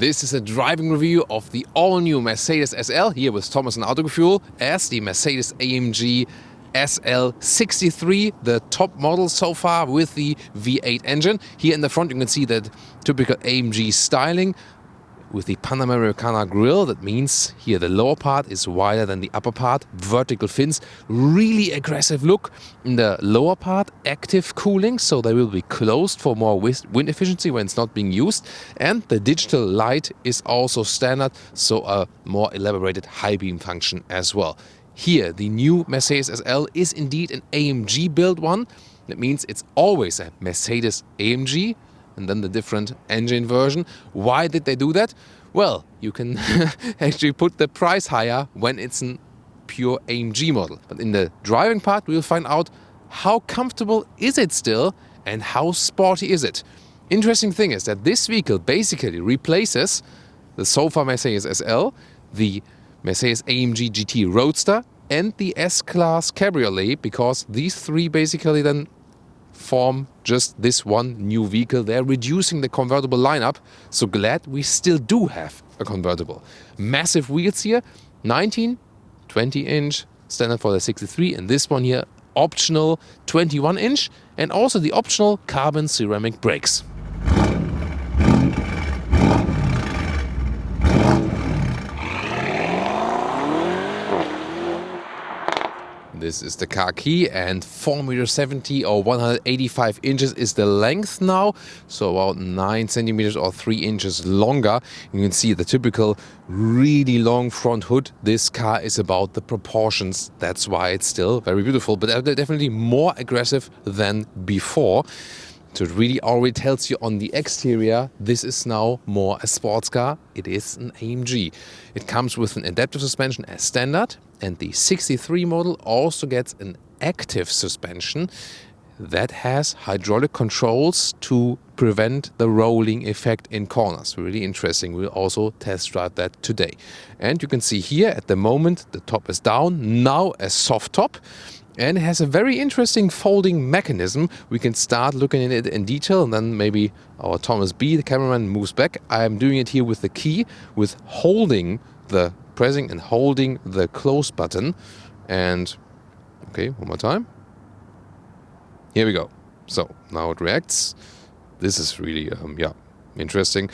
This is a driving review of the all-new Mercedes SL here with Thomas and Autogefühl as the Mercedes-AMG SL 63, the top model so far with the V8 engine. Here in the front you can see that typical AMG styling with the Panamericana grille. That means here the lower part is wider than the upper part, vertical fins, really aggressive look. In the lower part, active cooling, so they will be closed for more wind efficiency when it's not being used. And the digital light is also standard, so a more elaborated high beam function as well. Here, the new Mercedes SL is indeed an AMG built one. That means it's always a Mercedes-AMG and then the different engine version. Why did they do that? Well, you can actually put the price higher when it's a pure AMG model. But in the driving part, we'll find out how comfortable is it still and how sporty is it. Interesting thing is that this vehicle basically replaces the so far Mercedes SL, the Mercedes-AMG GT Roadster and the S-Class Cabriolet, because these three basically then form just this one new vehicle. They're reducing the convertible lineup, so glad we still do have a convertible. Massive wheels here, 19, 20-inch, standard for the 63, and this one here, optional 21-inch, and also the optional carbon ceramic brakes. This is the car key, and 4.70 meters or 185 inches is the length now, so about 9 centimeters or 3 inches longer. You can see the typical really long front hood. This car is about the proportions, that's why it's still very beautiful, but definitely more aggressive than before. So it really already tells you on the exterior, this is now more a sports car. It is an AMG. It comes with an adaptive suspension as standard, and the 63 model also gets an active suspension that has hydraulic controls to prevent the rolling effect in corners. Really interesting. We'll also test drive that today. And you can see here at the moment the top is down, now a soft top. And it has a very interesting folding mechanism. We can start looking at it in detail, and then maybe our Thomas B, the cameraman, moves back. I am doing it here with the key, with pressing and holding the close button. And okay, one more time. Here we go. So now it reacts. This is really, interesting.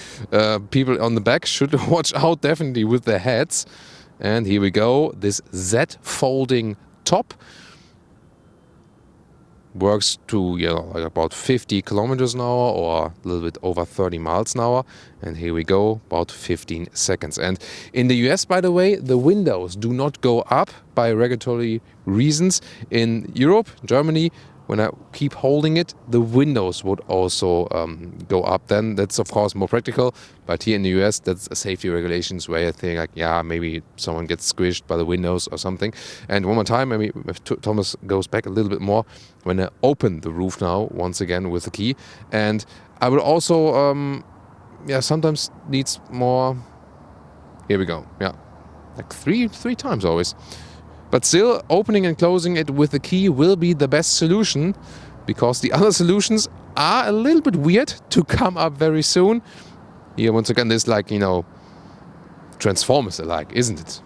People on the back should watch out definitely with their heads. And here we go. This Z folding top works to like about 50 kilometers an hour or a little bit over 30 miles an hour. And here we go, about 15 seconds. And in the US, by the way, the windows do not go up by regulatory reasons. In Europe, Germany, when I keep holding it, the windows would also go up. Then that's of course more practical. But here in the US, that's a safety regulations where you think like, yeah, maybe someone gets squished by the windows or something. And one more time, maybe if Thomas goes back a little bit more, when I open the roof now, once again with the key. And I will also, sometimes needs more. Here we go. Yeah, like three times always. But still, opening and closing it with the key will be the best solution, because the other solutions are a little bit weird to come up very soon. Here, once again, this Transformers-alike, isn't it?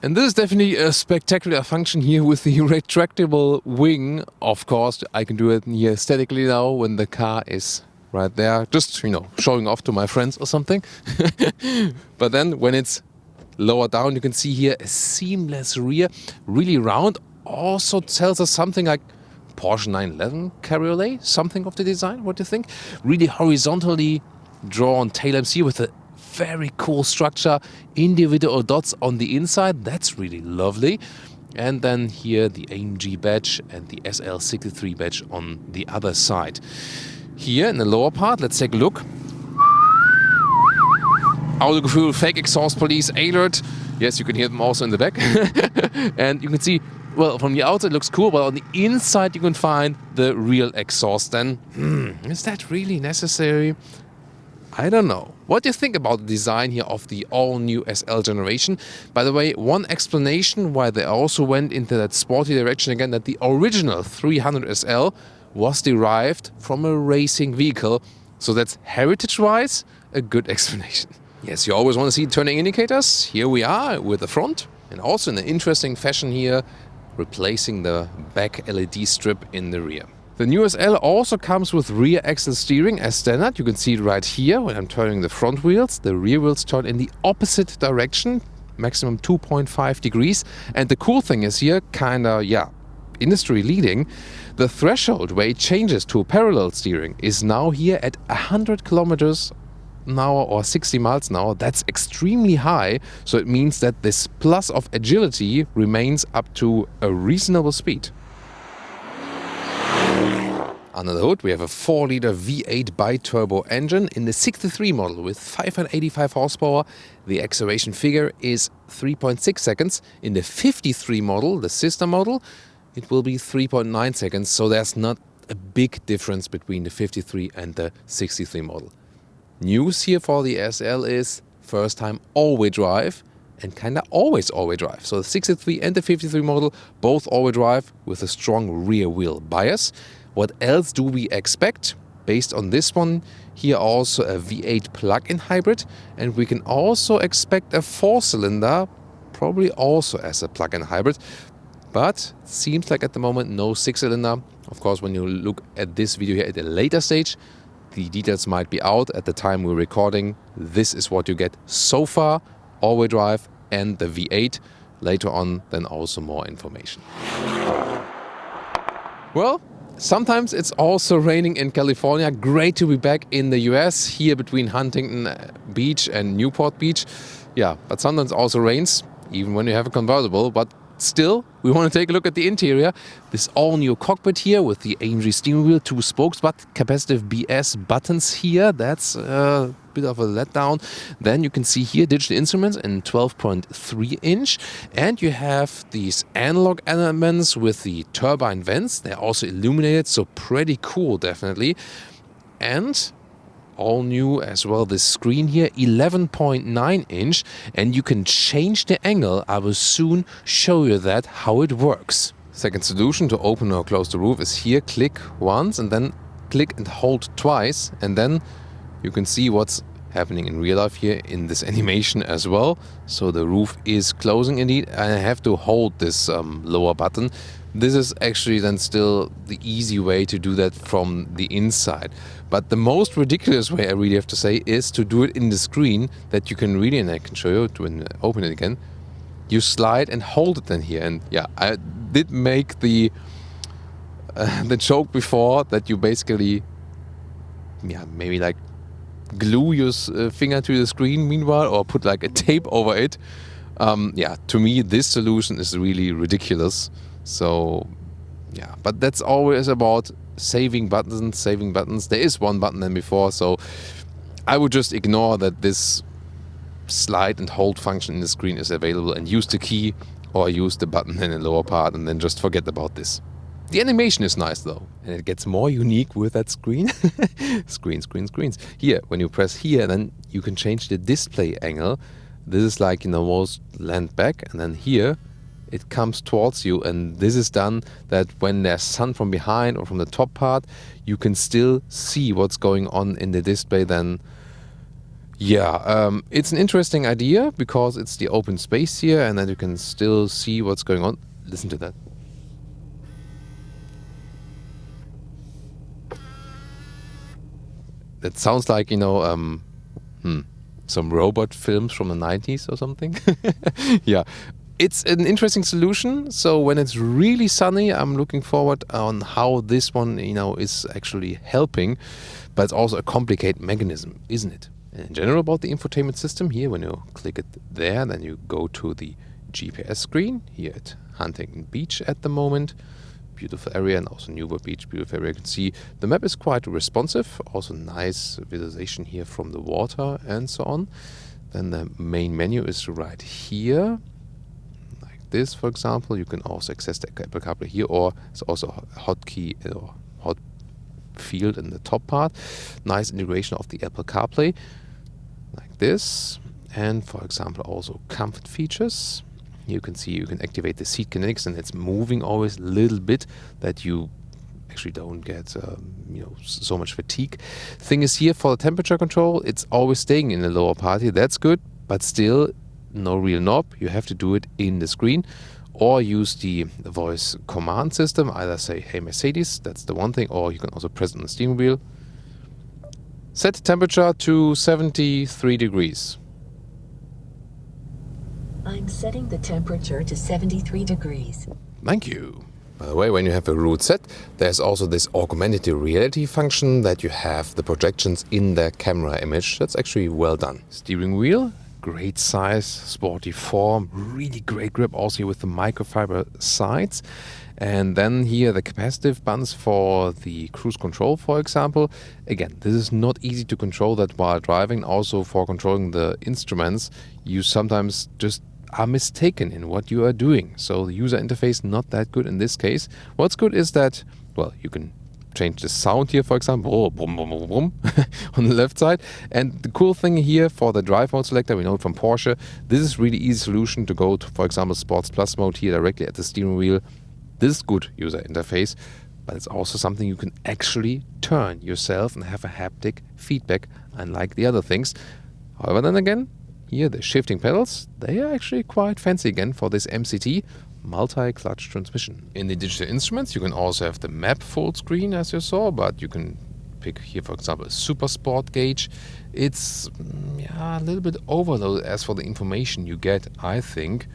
And this is definitely a spectacular function here with the retractable wing. Of course, I can do it here aesthetically now when the car is right there, just, showing off to my friends or something. But then when it's lower down, you can see here a seamless rear, really round. Also tells us something like Porsche 911 Cabriolet, something of the design. What do you think? Really horizontally drawn tail lamps here with a very cool structure, individual dots on the inside. That's really lovely. And then here the AMG badge and the SL63 badge on the other side. Here in the lower part, let's take a look. Autogefühl, fake exhaust police, alert. Yes, you can hear them also in the back. And you can see, well, from the outside it looks cool, but on the inside you can find the real exhaust. Then, is that really necessary? I don't know. What do you think about the design here of the all-new SL generation? By the way, one explanation why they also went into that sporty direction again, that the original 300 SL was derived from a racing vehicle. So that's heritage-wise a good explanation. Yes, you always want to see turning indicators. Here we are with the front, and also in an interesting fashion here, replacing the back LED strip in the rear. The new SL also comes with rear axle steering as standard. You can see it right here when I'm turning the front wheels. The rear wheels turn in the opposite direction, maximum 2.5 degrees. And the cool thing is here, industry leading, the threshold where it changes to parallel steering is now here at 100 kilometers an hour or 60 miles an hour. That's extremely high, so it means that this plus of agility remains up to a reasonable speed. Under the hood we have a 4-liter V8 bi-turbo engine in the 63 model with 585 horsepower. The acceleration figure is 3.6 seconds. In the 53 model, the sister model, it will be 3.9 seconds, so there's not a big difference between the 53 and the 63 model. News here for the SL is first time all-wheel drive and kinda always all-wheel drive. So the 63 and the 53 model, both all-wheel drive with a strong rear wheel bias. What else do we expect? Based on this one, here also a V8 plug-in hybrid, and we can also expect a 4-cylinder, probably also as a plug-in hybrid. But seems like at the moment no 6-cylinder. Of course, when you look at this video here at a later stage, the details might be out at the time we're recording. This is what you get so far, all-wheel drive and the V8. Later on, then also more information. Well, sometimes it's also raining in California. Great to be back in the US, here between Huntington Beach and Newport Beach. Yeah, but sometimes also rains, even when you have a convertible. But still, we want to take a look at the interior. This all-new cockpit here with the AMG steering wheel, 2 spokes, but capacitive BS buttons here. That's a bit of a letdown. Then you can see here digital instruments in 12.3 inch. And you have these analog elements with the turbine vents. They're also illuminated, so pretty cool, definitely. And all new as well, this screen here, 11.9 inch, and you can change the angle. I will soon show you that, how it works. Second solution to open or close the roof is here. Click once and then click and hold twice, and then you can see what's happening in real life here in this animation as well. So the roof is closing indeed, and I have to hold this lower button. This is actually then still the easy way to do that from the inside. But the most ridiculous way, I really have to say, is to do it in the screen, that you can really, and I can show you when I open it again, you slide and hold it in here. And yeah, I did make the joke before that you basically, maybe like glue your finger to the screen meanwhile, or put like a tape over it. To me this solution is really ridiculous. So yeah, but that's always about saving buttons. There is one button than before, so I would just ignore that this slide and hold function in the screen is available and use the key or use the button in the lower part, and then just forget about this. The animation is nice though, and it gets more unique with that screen. Screens. Here, when you press here, then you can change the display angle. This is like, most land back, and then here it comes towards you, and this is done that when there's sun from behind or from the top part, you can still see what's going on in the display then. It's an interesting idea because it's the open space here, and then you can still see what's going on. Listen to that. That sounds like, some robot films from the 90s or something. Yeah. It's an interesting solution. So when it's really sunny, I'm looking forward on how this one, is actually helping. But it's also a complicated mechanism, isn't it? And in general, about the infotainment system here, when you click it there, then you go to the GPS screen here at Huntington Beach at the moment. Beautiful area, and also Newport Beach, beautiful area. You can see the map is quite responsive. Also nice visualization here from the water and so on. Then the main menu is right here. This, for example, you can also access the Apple CarPlay here, or it's also a hotkey or hot field in the top part. Nice integration of the Apple CarPlay, like this. And for example, also comfort features. You can see you can activate the seat kinetics, and it's moving always a little bit, that you actually don't get so much fatigue. Thing is, here for the temperature control, it's always staying in the lower part here. That's good, but still no real knob. You have to do it in the screen, or use the voice command system. Either say, hey Mercedes, that's the one thing, or you can also press it on the steering wheel. Set the temperature to 73 degrees. I'm setting the temperature to 73 degrees. Thank you. By the way, when you have a route set, there's also this augmented reality function that you have the projections in the camera image. That's actually well done. Steering wheel, great size, sporty form, really great grip also here with the microfiber sides. And then here the capacitive buttons for the cruise control, for example. Again, this is not easy to control that while driving. Also for controlling the instruments, you sometimes just are mistaken in what you are doing. So the user interface not that good in this case. What's good is that, well, you can change the sound here, for example, oh, boom, boom, boom, boom, on the left side. And the cool thing here for the drive mode selector, we know it from Porsche, this is really easy solution to go to, for example, Sports Plus mode here directly at the steering wheel. This is good user interface, but it's also something you can actually turn yourself and have a haptic feedback, unlike the other things. However, then again, here the shifting pedals, they are actually quite fancy again for this MCT multi-clutch transmission. In the digital instruments, you can also have the map full screen as you saw, but you can pick here, for example, a super sport gauge. It's a little bit overloaded as for the information you get, I think.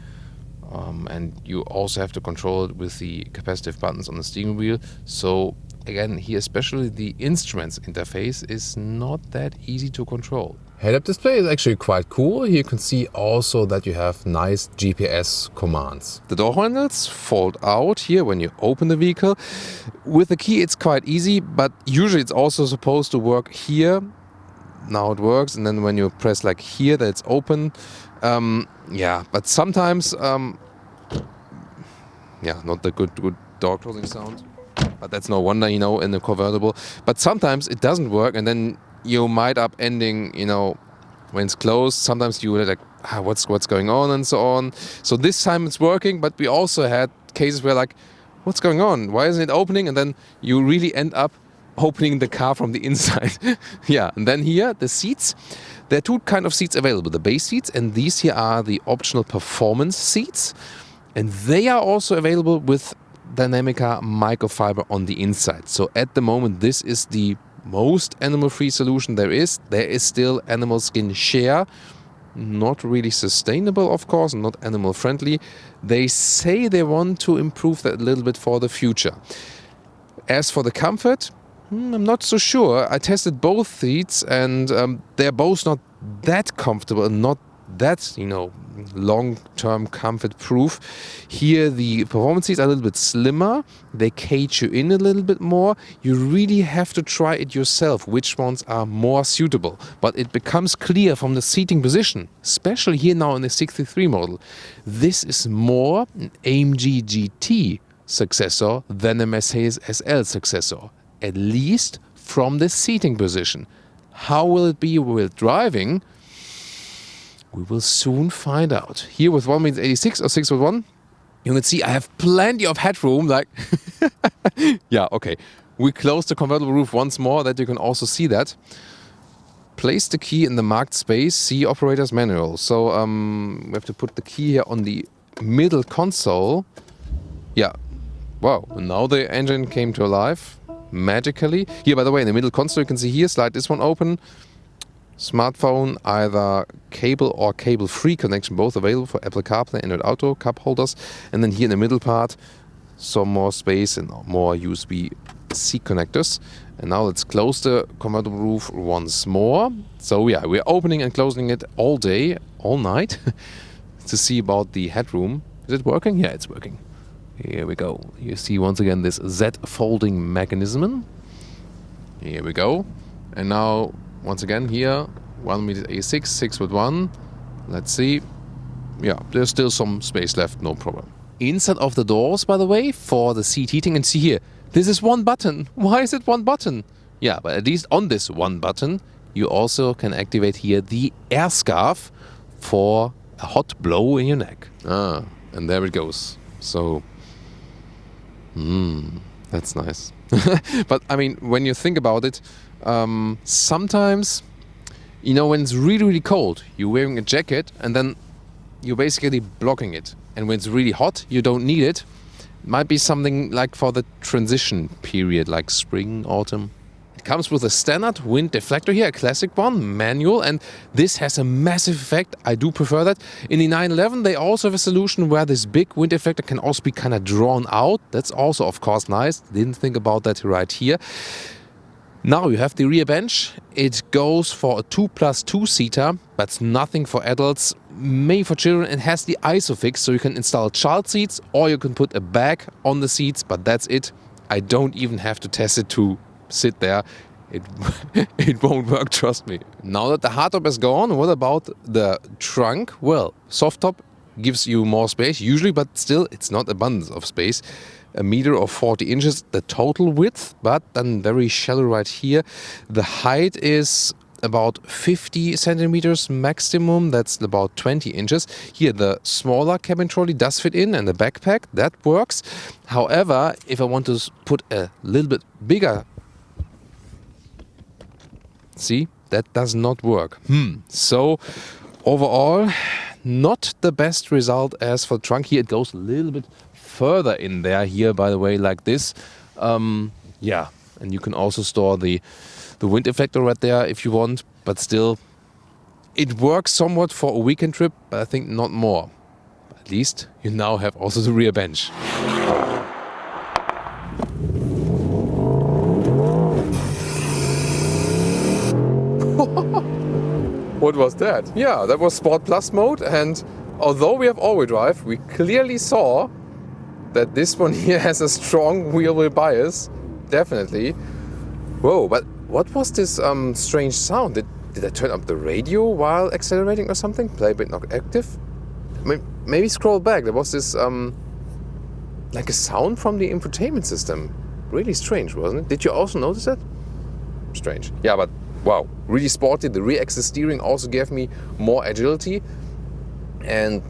And you also have to control it with the capacitive buttons on the steering wheel. So again, here especially the instruments interface is not that easy to control. Head-up display is actually quite cool. Here you can see also that you have nice GPS commands. The door handles fold out here when you open the vehicle. With the key it's quite easy, but usually it's also supposed to work here. Now it works, and then when you press like here, that it's open. But sometimes, not the good door closing sound. But that's no wonder, in the convertible. But sometimes it doesn't work, and then you might up ending, when it's closed. Sometimes you like, what's going on and so on. So this time it's working, but we also had cases where like, what's going on? Why isn't it opening? And then you really end up opening the car from the inside. And then here, the seats. There are two kind of seats available, the base seats, and these here are the optional performance seats. And they are also available with Dynamica microfiber on the inside. So at the moment, this is the most animal-free solution there is. There is still animal skin share. Not really sustainable, of course, not animal-friendly. They say they want to improve that a little bit for the future. As for the comfort, I'm not so sure. I tested both seats and they're both not that comfortable and not that, long-term comfort proof. Here the performance seats are a little bit slimmer. They cage you in a little bit more. You really have to try it yourself, which ones are more suitable. But it becomes clear from the seating position, especially here now in the 63 model. This is more an AMG GT successor than a Mercedes SL successor. At least from the seating position. How will it be with driving? We will soon find out. Here with 1m86 or 6'1", you can see I have plenty of headroom. Like, okay. We close the convertible roof once more, that you can also see that. Place the key in the marked space. See operator's manual. So we have to put the key here on the middle console. Wow. Now the engine came to life. Magically. Here, by the way, in the middle console, you can see here, slide this one open. Smartphone, either cable or cable-free connection, both available for Apple CarPlay, Android Auto, cup holders. And then here in the middle part, some more space and more USB-C connectors. And now let's close the convertible roof once more. So we're opening and closing it all day, all night, to see about the headroom. Is it working? Yeah, it's working. Here we go. You see once again this Z folding mechanism. Here we go. And now, once again here, 1m86, 6'1". Let's see. There's still some space left, no problem. Inside of the doors, by the way, for the seat heating, and see here, this is one button. Why is it one button? But at least on this one button, you also can activate here the Airscarf for a hot blow in your neck. And there it goes. So, that's nice. But I mean, when you think about it, sometimes, you know, when it's really, really cold, you're wearing a jacket and then you're basically blocking it. And when it's really hot, you don't need it. Might be something like for the transition period, like spring, autumn. It comes with a standard wind deflector here, a classic one, manual, and this has a massive effect. I do prefer that. In the 911, they also have a solution where this big wind deflector can also be kind of drawn out. That's also, of course, nice. Didn't think about that right here. Now you have the rear bench. It goes for a 2+2 seater, but it's nothing for adults, made for children. It has the ISOFIX, so you can install child seats or you can put a bag on the seats, but that's it. I don't even have to test it to sit there. It won't work, trust me. Now that the hardtop is gone, what about the trunk? Well, soft top gives you more space usually, but still it's not abundance of space. 1 meter or 40 inches, the total width, but then very shallow right here. The height is about 50 centimeters maximum, that's about 20 inches. Here the smaller cabin trolley does fit in and the backpack, that works. However, if I want to put a little bit bigger, see, that does not work. So overall, not the best result as for the trunk. Here it goes a little bit further in there here, by the way, like this. Yeah, and you can also store the wind deflector right there if you want, but still it works somewhat for a weekend trip, but I think not more. At least you now have also the rear bench. What was that? Yeah, that was Sport Plus mode, and although we have all-wheel drive, we clearly saw that this one here has a strong wheel bias, definitely. Whoa, but what was this strange sound? Did I turn up the radio while accelerating or something? Play a bit not active? Maybe scroll back. There was this like a sound from the infotainment system. Really strange, wasn't it? Did you also notice that? Strange. Yeah, but wow, really sporty. The rear axis steering also gave me more agility, and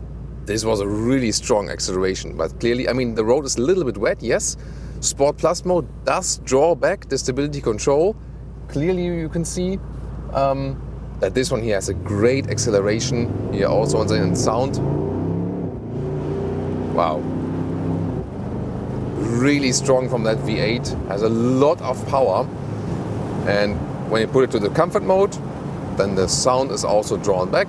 this was a really strong acceleration. But clearly, I mean, the road is a little bit wet, yes. Sport Plus mode does draw back the stability control. Clearly you can see that this one here has a great acceleration. Here also on the sound. Wow. Really strong from that V8. Has a lot of power. And when you put it to the comfort mode, then the sound is also drawn back.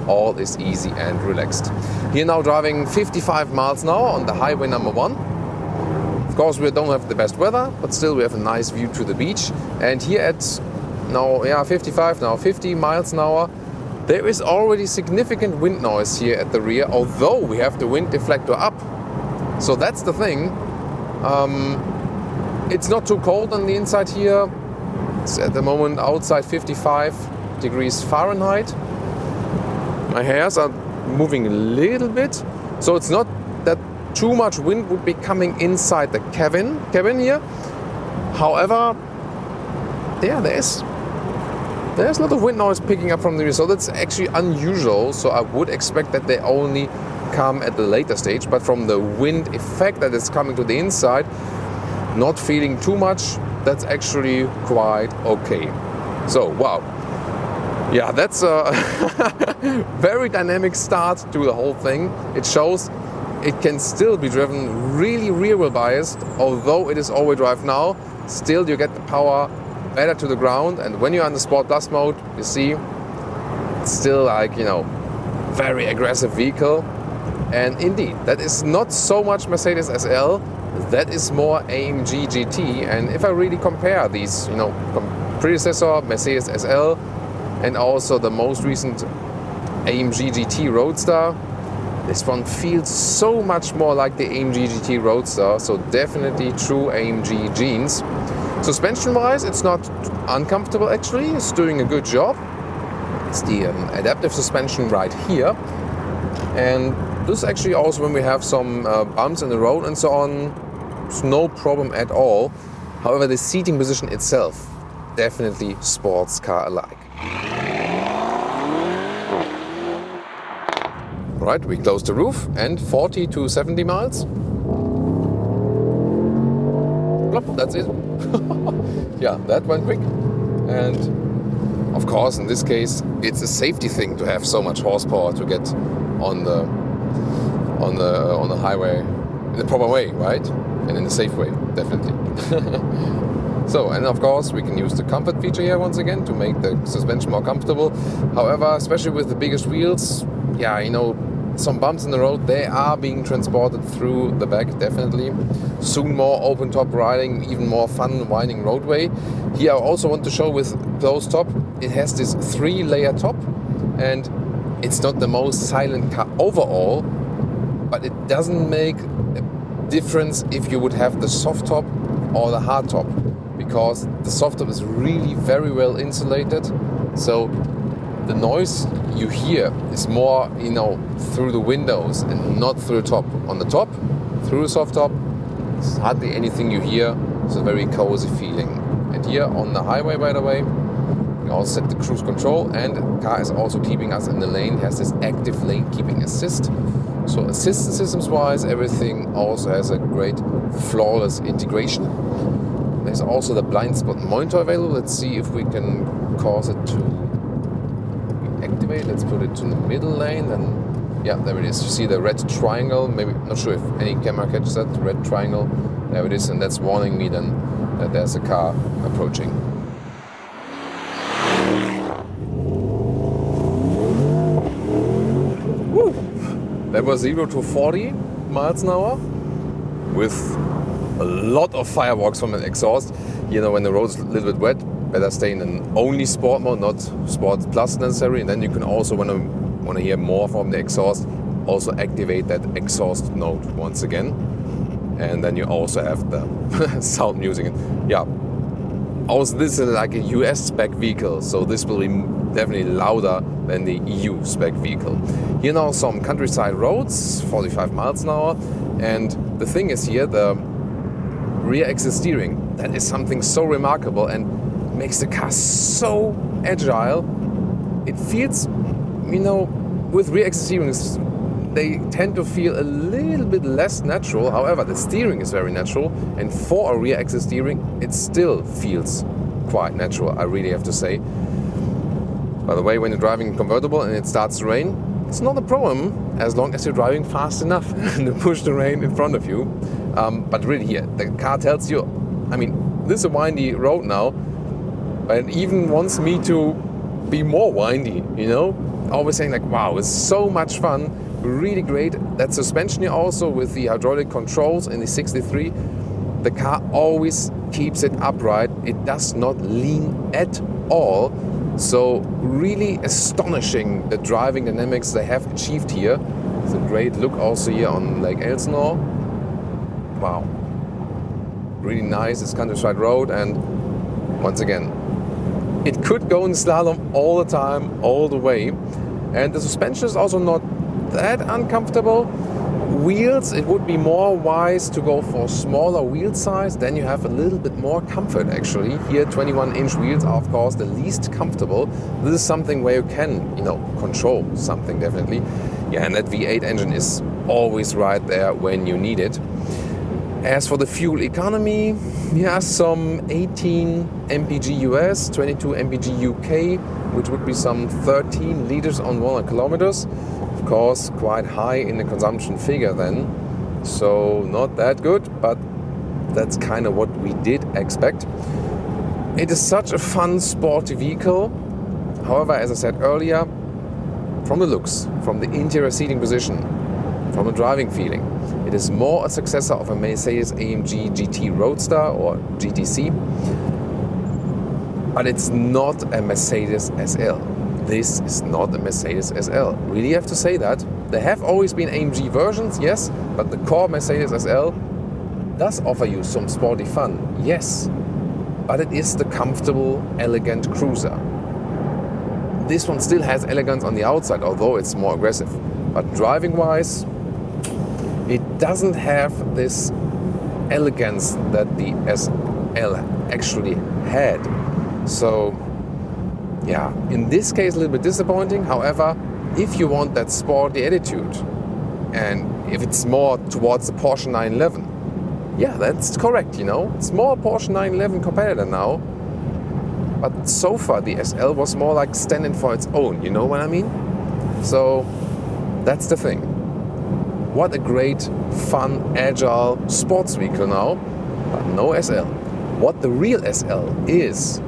All is easy and relaxed. Here now driving 55 miles an hour on the highway number 1. Of course, we don't have the best weather, but still we have a nice view to the beach. And here at now, 55, now 50 miles an hour, there is already significant wind noise here at the rear, although we have the wind deflector up. So that's the thing. It's not too cold on the inside here. It's at the moment outside 55 degrees Fahrenheit. My hairs are moving a little bit, so it's not that too much wind would be coming inside the cabin here. However, yeah, there's a lot of wind noise picking up from the rear, so that's actually unusual. So I would expect that they only come at the later stage, but from the wind effect that is coming to the inside, not feeling too much, that's actually quite okay. So wow. Yeah, that's a very dynamic start to the whole thing. It shows it can still be driven really rear-wheel biased, although it is all-wheel drive now. Still, you get the power better to the ground, and when you're on the Sport Plus mode, you see it's still like, you know, very aggressive vehicle. And indeed, that is not so much Mercedes SL, that is more AMG GT. And if I really compare these, you know, predecessor Mercedes SL and also the most recent AMG GT Roadster, this one feels so much more like the AMG GT Roadster, so definitely true AMG genes. Suspension wise, it's not uncomfortable actually, it's doing a good job. It's the adaptive suspension right here, and this actually also when we have some bumps in the road and so on, it's no problem at all. However, the seating position itself, definitely sports car alike. Right, we close the roof and 40 to 70 miles. that's it. Yeah, that went quick. And of course, in this case, it's a safety thing to have so much horsepower to get on the highway in the proper way, right? And in a safe way, definitely. So, and of course, we can use the comfort feature here once again to make the suspension more comfortable. However, especially with the biggest wheels, yeah, you know, some bumps in the road, they are being transported through the back, definitely. Soon more open top riding, even more fun winding roadway. Here I also want to show with closed top, it has this 3-layer top, and it's not the most silent car overall, but it doesn't make a difference if you would have the soft top or the hard top, because the soft top is really very well insulated. So the noise you hear is more, you know, through the windows and not through the top. On the top, through the soft top, it's hardly anything you hear. It's a very cozy feeling. And here on the highway, by the way, we also set the cruise control, and the car is also keeping us in the lane. It has this active lane keeping assist. So assistance systems wise, everything also has a great flawless integration. There's also the blind spot monitor available. Let's see if we can cause it to activate. Let's put it to the middle lane, and yeah, there it is. You see the red triangle. Maybe, not sure if any camera catches that red triangle. There it is, and that's warning me then that there's a car approaching. Woo! That was 0 to 40 miles an hour with a lot of fireworks from the exhaust. You know, when the road's a little bit wet, better stay in an only sport mode, not sport plus necessary. And then you can also, when you want to hear more from the exhaust, also activate that exhaust note once again. And then you also have the sound music. And yeah, also this is like a US spec vehicle, so this will be definitely louder than the EU spec vehicle. Here now some countryside roads, 45 miles an hour. And the thing is here, the rear axis steering, that is something so remarkable and makes the car so agile. It feels, you know, with rear axis steering, they tend to feel a little bit less natural. However, the steering is very natural, and for a rear axis steering, it still feels quite natural, I really have to say. By the way, when you're driving a convertible and it starts to rain, it's not a problem as long as you're driving fast enough to push the rain in front of you. But really here, the car tells you, I mean, this is a windy road now, but it even wants me to be more windy, you know? Always saying like, wow, it's so much fun, really great. That suspension here also with the hydraulic controls in the 63, the car always keeps it upright. It does not lean at all. So really astonishing the driving dynamics they have achieved here. It's a great look also here on Lake Elsinore. Wow, really nice. It's countryside road, and once again, it could go in slalom all the time, all the way. And the suspension is also not that uncomfortable. Wheels, it would be more wise to go for smaller wheel size, then you have a little bit more comfort actually. Here 21-inch wheels are of course the least comfortable. This is something where you can, you know, control something definitely. Yeah, and that V8 engine is always right there when you need it. As for the fuel economy, we have some 18 mpg US, 22 mpg UK, which would be some 13 liters on 100 kilometers. Of course, quite high in the consumption figure then. So not that good, but that's kind of what we did expect. It is such a fun, sporty vehicle. However, as I said earlier, from the looks, from the interior seating position, from the driving feeling, it is more a successor of a Mercedes-AMG GT Roadster or GTC, but it's not a Mercedes SL. This is not a Mercedes SL. Really have to say that. There have always been AMG versions, yes, but the core Mercedes SL does offer you some sporty fun, yes, but it is the comfortable, elegant cruiser. This one still has elegance on the outside, although it's more aggressive, but driving-wise, it doesn't have this elegance that the SL actually had. So, yeah, in this case, a little bit disappointing. However, if you want that sporty attitude, and if it's more towards the Porsche 911, Yeah, that's correct, you know. It's more Porsche 911 competitor now. But so far the SL was more like standing for its own, you know what I mean? So that's the thing. What a great, fun, agile sports vehicle now, but no SL. What the real SL is,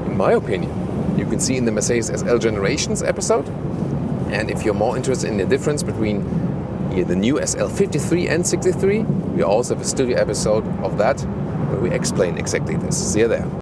in my opinion, you can see in the Mercedes SL Generations episode. And if you're more interested in the difference between the new SL 53 and 63, we also have a studio episode of that where we explain exactly this. See you there.